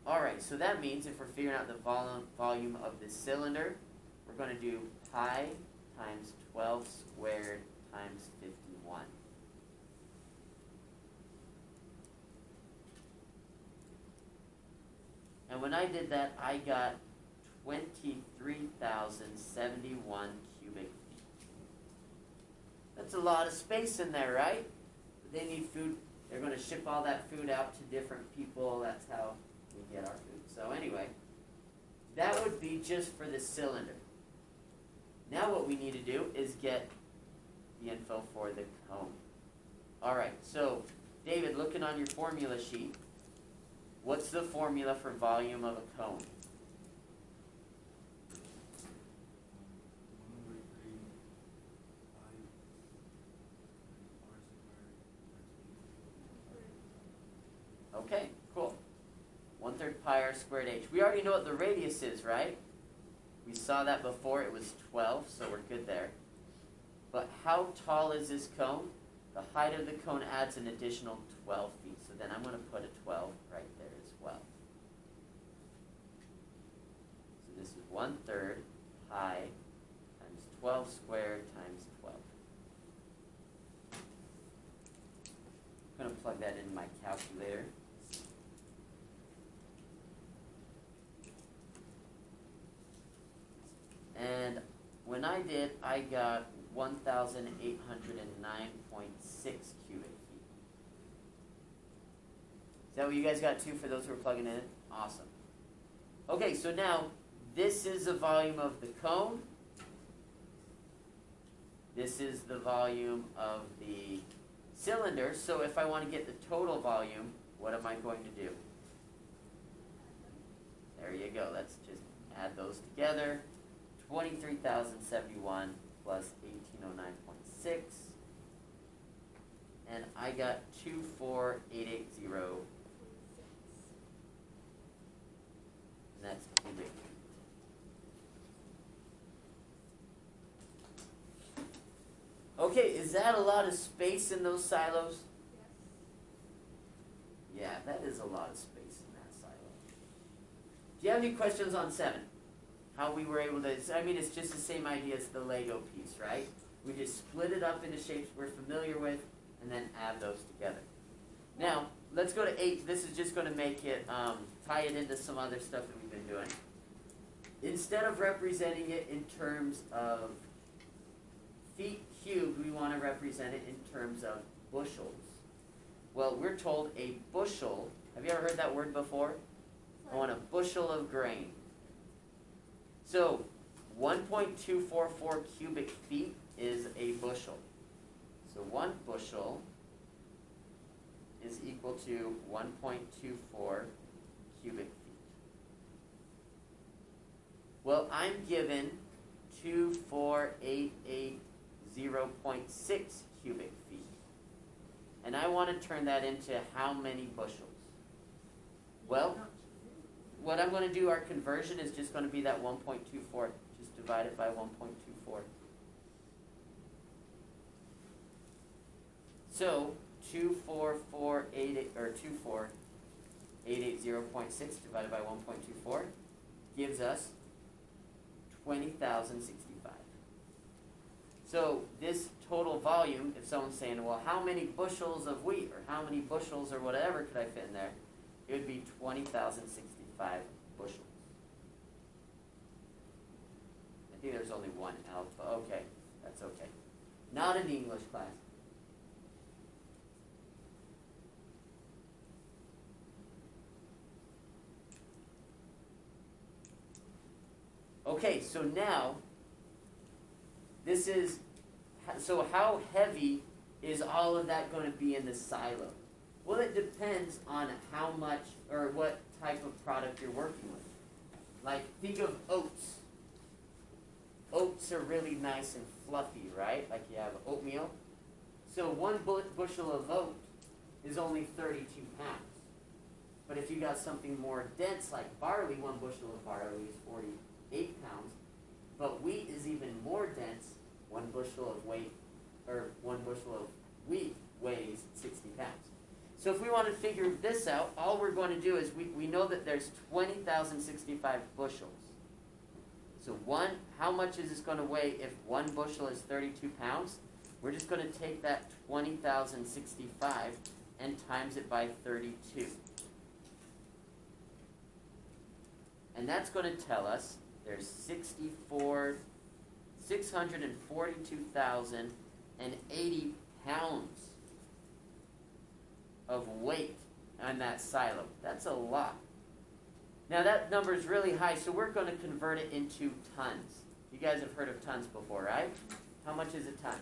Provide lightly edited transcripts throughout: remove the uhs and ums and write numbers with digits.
Alright, so that means if we're figuring out the volume of this cylinder, we're going to do pi times 12 squared times 51. And when I did that, I got 23,071 cubic feet. That's a lot of space in there, right? They need food. They're going to ship all that food out to different people. That's how we get our food. So anyway, that would be just for the cylinder. Now what we need to do is get the info for the cone. Alright, so David, looking on your formula sheet, what's the formula for volume of a cone? Okay, cool. 1/3 pi r squared h. We already know what the radius is, right? We saw that before. It was 12, so we're good there. But how tall is this cone? The height of the cone adds an additional 12 feet. So then I'm going to put a 12 right there as well. So this is 1/3 pi times 12 squared times 12. I'm going to plug that into my calculator. And when I did, I got 1,809.6 cubic feet. Is that what you guys got too for those who are plugging in? Awesome. Okay, so now this is the volume of the cone. This is the volume of the cylinder. So if I want to get the total volume, what am I going to do? There you go. Let's just add those together. 23,071 plus 1,809.6, and I got 24880, and that's cubic feet. Okay, is that a lot of space in those silos? Yeah, that is a lot of space in that silo. Do you have any questions on 7? How we were able to, I mean, it's just the same idea as the Lego piece, right? We just split it up into shapes we're familiar with, and then add those together. Now, let's go to 8. This is just going to make it, tie it into some other stuff that we've been doing. Instead of representing it in terms of feet cubed, we want to represent it in terms of bushels. Well, we're told a bushel, have you ever heard that word before? I want a bushel of grain. So 1.244 cubic feet is a bushel. So 1 bushel is equal to 1.24 cubic feet. Well, I'm given 24880.6 cubic feet. And I want to turn that into how many bushels? Well, what I'm going to do, our conversion is just going to be that 1.24. Just divide it by 1.24. So 24880.6 divided by 1.24 gives us 20,065. So this total volume, if someone's saying, well, how many bushels of wheat or how many bushels or whatever could I fit in there? It would be 20,065 bushels. I think there's only one alpha. Okay, that's okay. Not in the English class. Okay, so now, this is, so how heavy is all of that going to be in the silo? Well, it depends on how much or what type of product you're working with. Like, think of oats. Oats are really nice and fluffy, right? Like you have oatmeal. So 1 bushel of oat is only 32 pounds. But if you got something more dense like barley, 1 bushel of barley is 48 pounds. But wheat is even more dense. 1 bushel of wheat weighs 60 pounds. So if we want to figure this out, all we're going to do is we know that there's 20,065 bushels. So how much is this going to weigh if 1 bushel is 32 pounds? We're just going to take that 20,065 and times it by 32. And that's going to tell us there's 642,080 pounds of weight on that silo. That's a lot. Now that number is really high, so we're going to convert it into tons. You guys have heard of tons before, right? How much is a ton?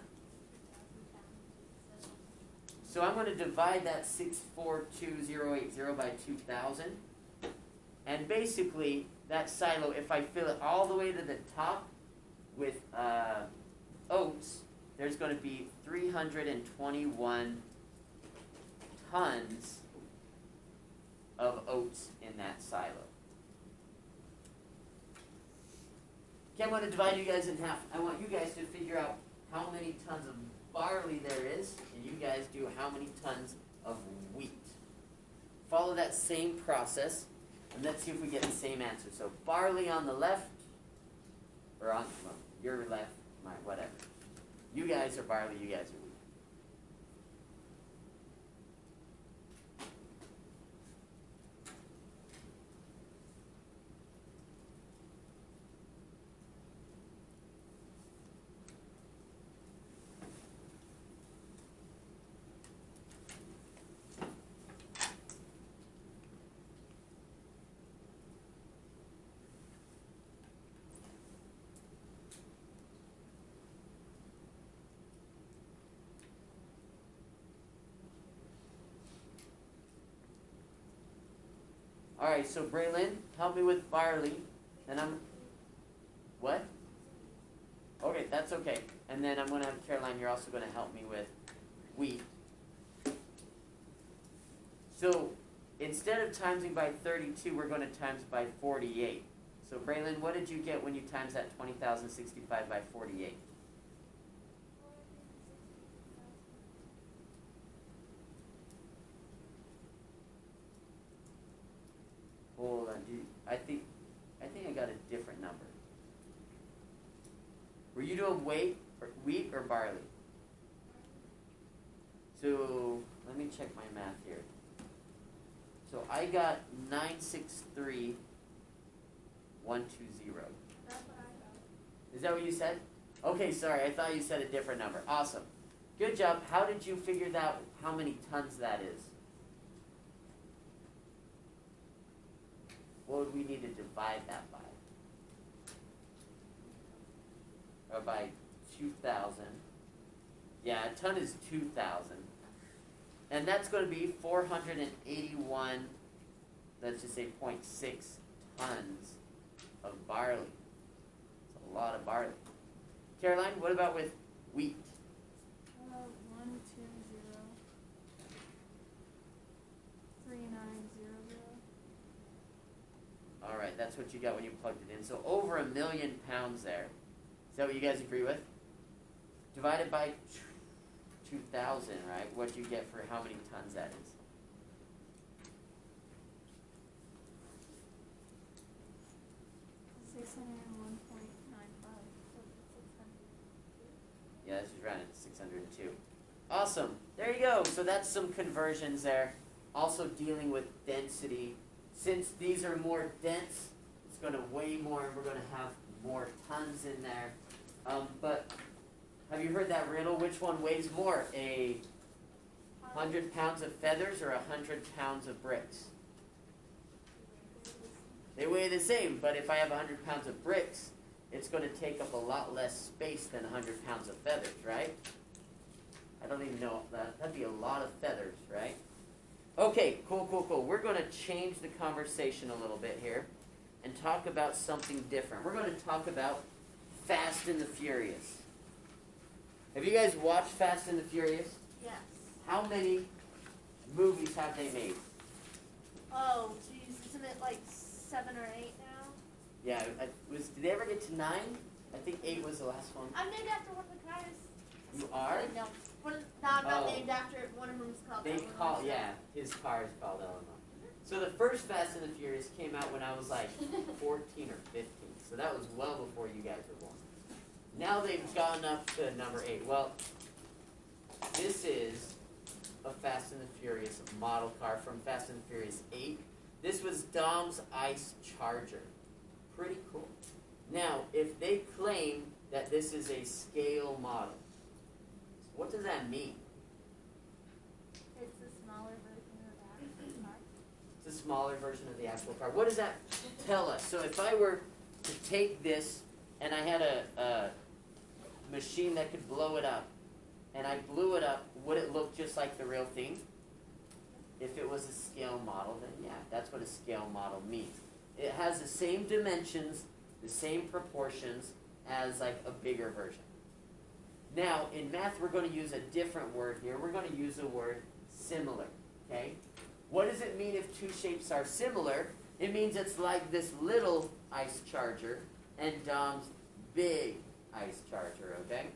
So I'm going to divide that 642,080 by 2,000. And basically, that silo, if I fill it all the way to the top with oats, there's going to be 321 tons of oats in that silo. Okay, I'm going to divide you guys in half. I want you guys to figure out how many tons of barley there is, and you guys do how many tons of wheat. Follow that same process, and let's see if we get the same answer. So barley on the left, or on your left, my whatever. You guys are barley, you guys are wheat. All right, so Braylon, help me with barley, and what? Okay, that's okay. And then I'm going to have Caroline, you're also going to help me with wheat. So instead of timesing by 32, we're going to times by 48. So Braylon, what did you get when you times that 20,065 by 48? Hold on, I think I got a different number. Were you doing wheat or barley? So let me check my math here. So I got 963,120. That's what I got. Is that what you said? Okay, sorry, I thought you said a different number. Awesome. Good job. How did you figure out how many tons that is? What would we need to divide that by? Or by 2,000. Yeah, a ton is 2,000. And that's going to be 481, let's just say 0.6 tons of barley. It's a lot of barley. Caroline, what about with wheat? 120,3900. All right, that's what you got when you plugged it in. So over 1 million pounds there. Is that what you guys agree with? Divided by 2,000, right? What do you get for how many tons that is? Yeah, this is rounded to 602. Awesome. There you go. So that's some conversions there. Also dealing with density. Since these are more dense, it's going to weigh more, and we're going to have more tons in there. But have you heard that riddle? Which one weighs more, 100 pounds of feathers or 100 pounds of bricks? They weigh the same, but if I have 100 pounds of bricks, it's going to take up a lot less space than 100 pounds of feathers, right? I don't even know that. That'd be a lot of feathers, right? Okay, cool. We're going to change the conversation a little bit here and talk about something different. We're going to talk about Fast and the Furious. Have you guys watched Fast and the Furious? Yes. How many movies have they made? Oh, geez, isn't it like 7 or 8 now? Yeah, did they ever get to 9? I think 8 was the last one. I'm named after one of the guys. You are? No. Not Oh. named after it. One of them's called. They Eleanor, call, so- yeah, his car is called Eleanor. So the first Fast and the Furious came out when I was like 14 or 15, so that was well before you guys were born. Now they've gone up to number 8. Well, this is a Fast and the Furious model car from Fast and the Furious 8. This was Dom's Ice Charger. Pretty cool. Now, if they claim that this is a scale model, what does that mean? It's a smaller version of that car. It's a smaller version of the actual car. What does that tell us? So if I were to take this and I had a machine that could blow it up, and I blew it up, would it look just like the real thing? If it was a scale model, then yeah, that's what a scale model means. It has the same dimensions, the same proportions as like a bigger version. Now, in math, we're going to use a different word here. We're going to use the word similar, okay? What does it mean if two shapes are similar? It means it's like this little ice charger and Dom's big ice charger, okay?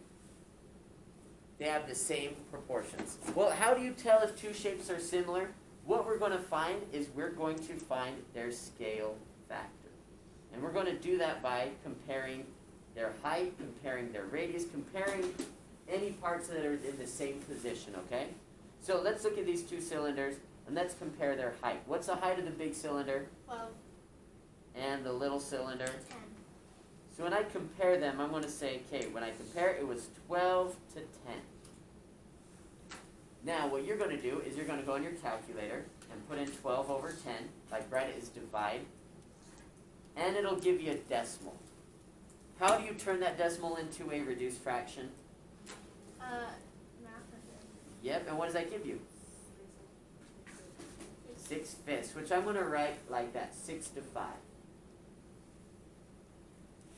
They have the same proportions. Well, how do you tell if two shapes are similar? What we're going to find is we're going to find their scale factor. And we're going to do that by comparing their height, comparing their radius, comparing any parts that are in the same position, okay? So let's look at these two cylinders and let's compare their height. What's the height of the big cylinder 12, and the little cylinder? 10. So when I compare them, I'm going to say, okay, when I compare it was 12 to 10. Now what you're going to do is you're going to go on your calculator and put in 12 over 10, like Brett is divide, and it'll give you a decimal. How do you turn that decimal into a reduced fraction? Math. Yep, and what does that give you? 6/5, which I'm going to write like that, 6 to 5.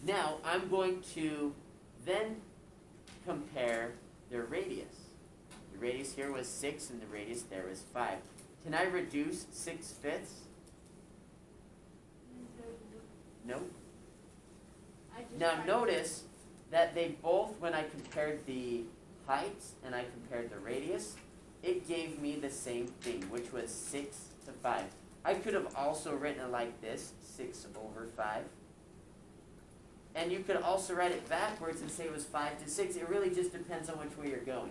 Now, I'm going to then compare their radius. The radius here was 6 and the radius there was 5. Can I reduce 6/5? No. Now notice that they both, when I compared the heights and I compared the radius, it gave me the same thing, which was 6 to 5. I could have also written it like this, 6 over 5. And you could also write it backwards and say it was 5 to 6. It really just depends on which way you're going.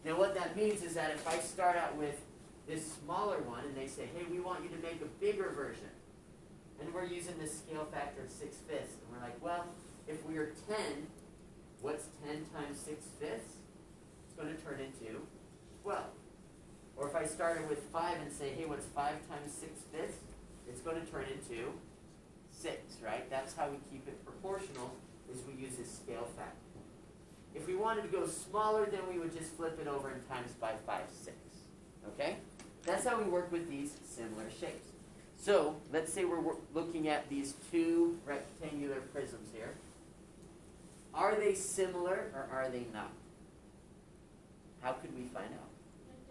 Now what that means is that if I start out with this smaller one and they say, hey, we want you to make a bigger version, and we're using this scale factor of 6/5, and we're like, well, if we are 10, what's 10 times 6/5? It's going to turn into 12. Or if I started with 5 and say, hey, what's 5 times 6/5? It's going to turn into 6, right? That's how we keep it proportional, is we use this scale factor. If we wanted to go smaller, then we would just flip it over and times by 5/6. Okay? That's how we work with these similar shapes. So, let's say we're looking at these two rectangular prisms here. Are they similar or are they not? How could we find out?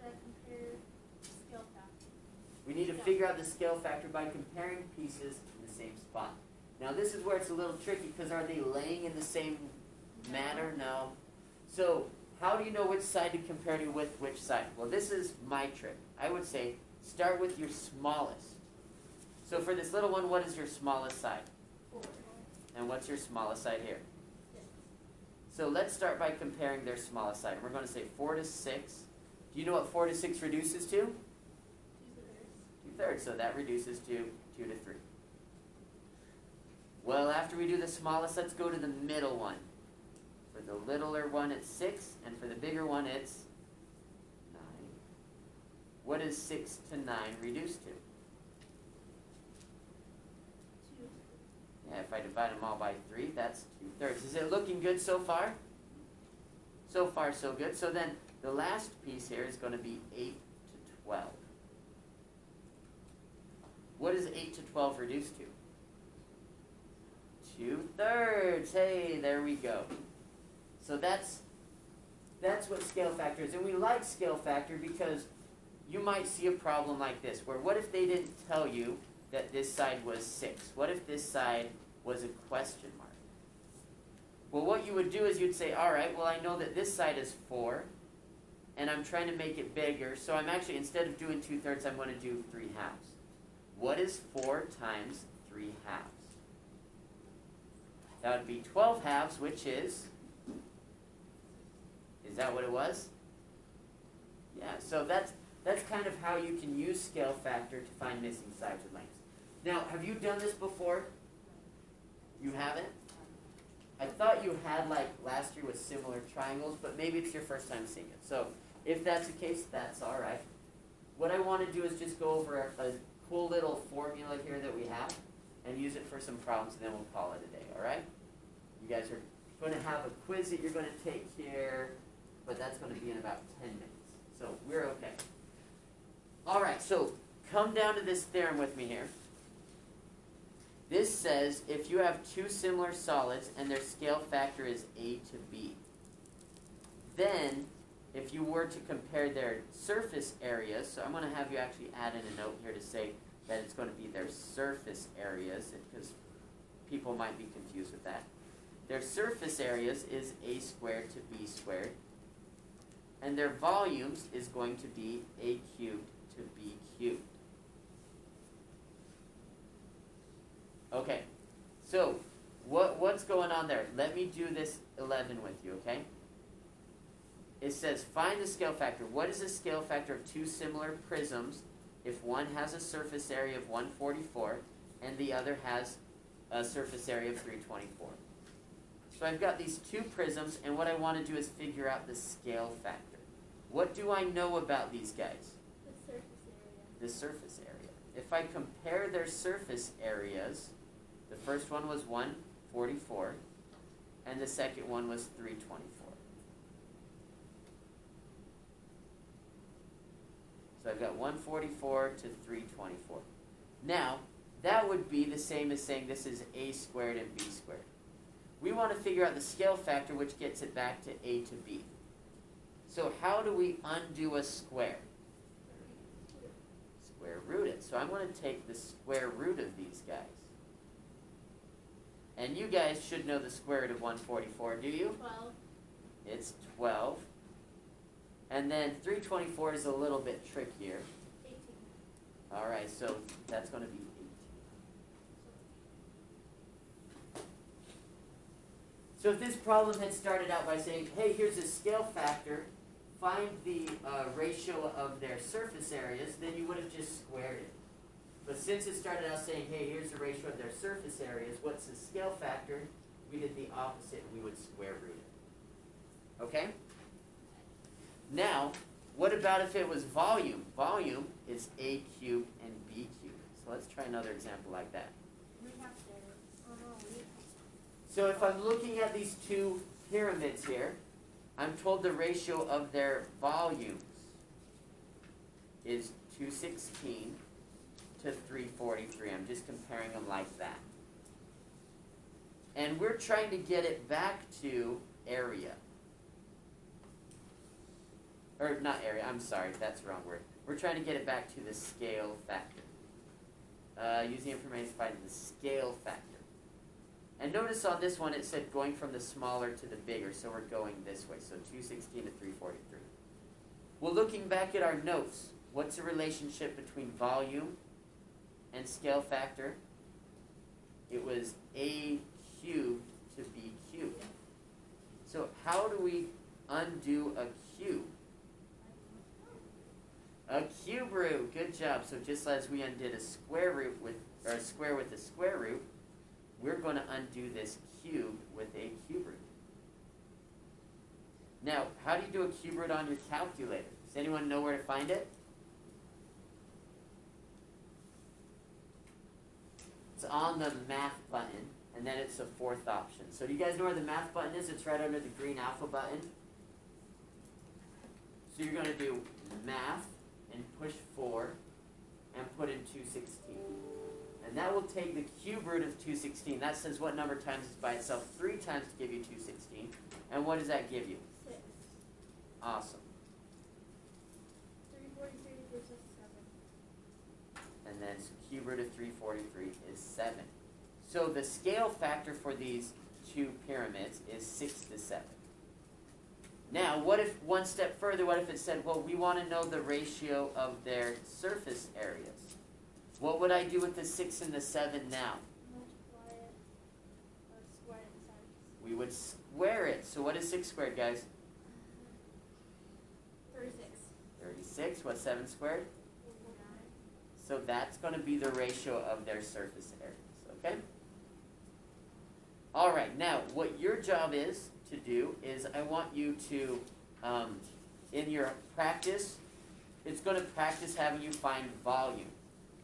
Compare scale factor. We need to figure out the scale factor by comparing pieces in the same spot. Now this is where it's a little tricky, because are they laying in the same manner? No. So how do you know which side to compare to with which side? Well, this is my trick. I would say start with your smallest. So for this little one, what is your smallest side? 4. And what's your smallest side here? 6. So let's start by comparing their smallest side. We're going to say 4 to 6. Do you know what 4 to 6 reduces to? 2/3. So that reduces to 2 to 3. Well, after we do the smallest, let's go to the middle one. For the littler one, it's 6, and for the bigger one, it's 9. What is 6 to 9 reduced to? 2. Yeah, if I divide them all by 3, that's 2/3. Is it looking good so far? So far, so good. So then, the last piece here is going to be 8 to 12. What is 8 to 12 reduced to? 2/3. Hey, there we go. So that's what scale factor is. And we like scale factor because you might see a problem like this, where what if they didn't tell you that this side was 6? What if this side was a question mark? Well, what you would do is you'd say, all right, well, I know that this side is 4, and I'm trying to make it bigger, so I'm actually, instead of doing 2/3, I'm going to do 3/2. What is 4 times 3/2? That would be 12/2, which is that what it was? Yeah, so that's kind of how you can use scale factor to find missing sides or lengths. Now, have you done this before? You haven't? I thought you had, like, last year with similar triangles, but maybe it's your first time seeing it. So, if that's the case, that's alright. What I want to do is just go over a cool little formula here that we have, and use it for some problems, and then we'll call it a day, alright? You guys are going to have a quiz that you're going to take here, but that's going to be in about 10 minutes. So, we're okay. Alright, so, come down to this theorem with me here. This says if you have two similar solids and their scale factor is A to B, then if you were to compare their surface areas, so I'm going to have you actually add in a note here to say that it's going to be their surface areas, because people might be confused with that. Their surface areas is A squared to B squared, and their volumes is going to be A cubed to B cubed. Okay, so what's going on there? Let me do this 11 with you, okay? It says find the scale factor. What is the scale factor of two similar prisms if one has a surface area of 144 and the other has a surface area of 324? So I've got these two prisms, and what I want to do is figure out the scale factor. What do I know about these guys? The surface area. The surface area. If I compare their surface areas, the first one was 144, and the second one was 324. So I've got 144 to 324. Now, that would be the same as saying this is A squared and B squared. We want to figure out the scale factor, which gets it back to A to B. So how do we undo a square? Square root it. So I'm going to take the square root of these guys. And you guys should know the square root of 144, do you? 12. It's 12. And then 324 is a little bit trickier. 18. Alright, so that's going to be 18. So if this problem had started out by saying, hey, here's a scale factor, find the ratio of their surface areas, then you would have just squared it. But since it started out saying, hey, here's the ratio of their surface areas, what's the scale factor? We did the opposite, we would square root it. Okay? Now, what about if it was volume? Volume is A cubed and B cubed. So let's try another example like that. We have to. Oh no, we have So if I'm looking at these two pyramids here, I'm told the ratio of their volumes is 216 to 343. I'm just comparing them like that. And we're trying to get it back to area. Or not area, I'm sorry, that's the wrong word. We're trying to get it back to the scale factor. Using information to find the scale factor. And notice on this one it said going from the smaller to the bigger, so we're going this way. So 216 to 343. Well, looking back at our notes, what's the relationship between volume and scale factor? It was A cubed to B cubed. So how do we undo a cube? A cube root, good job. So just as we undid a square root with, or a square with a square root, we're going to undo this cube with a cube root. Now, how do you do a cube root on your calculator? Does anyone know where to find it? It's on the math button, and then it's the fourth option. So do you guys know where the math button is? It's right under the green alpha button. So you're going to do math and push 4 and put in 216. And that will take the cube root of 216. That says what number times is by itself 3 times to give you 216. And what does that give you? 6. Awesome. 343 gives us 7. And then so cube root of 343 is 7. So the scale factor for these two pyramids is 6 to 7. Now, what if, one step further, what if it said, well, we want to know the ratio of their surface areas? What would I do with the 6 and the 7 now? Multiply it, or square it inside. We would square it. So what is 6 squared, guys? 36. 36. What's 7 squared? 49. So that's going to be the ratio of their surface areas, okay? All right, now what your job is to do is I want you to, in your practice, it's going to practice having you find volume.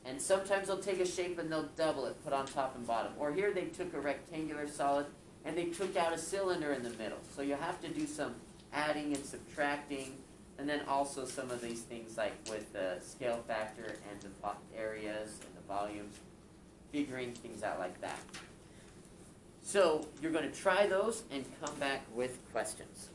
And sometimes they'll take a shape and they'll double it, put on top and bottom. Or here they took a rectangular solid and they took out a cylinder in the middle. So you have to do some adding and subtracting, and then also some of these things like with the scale factor and the areas and the volumes, figuring things out like that. So you're going to try those and come back with questions.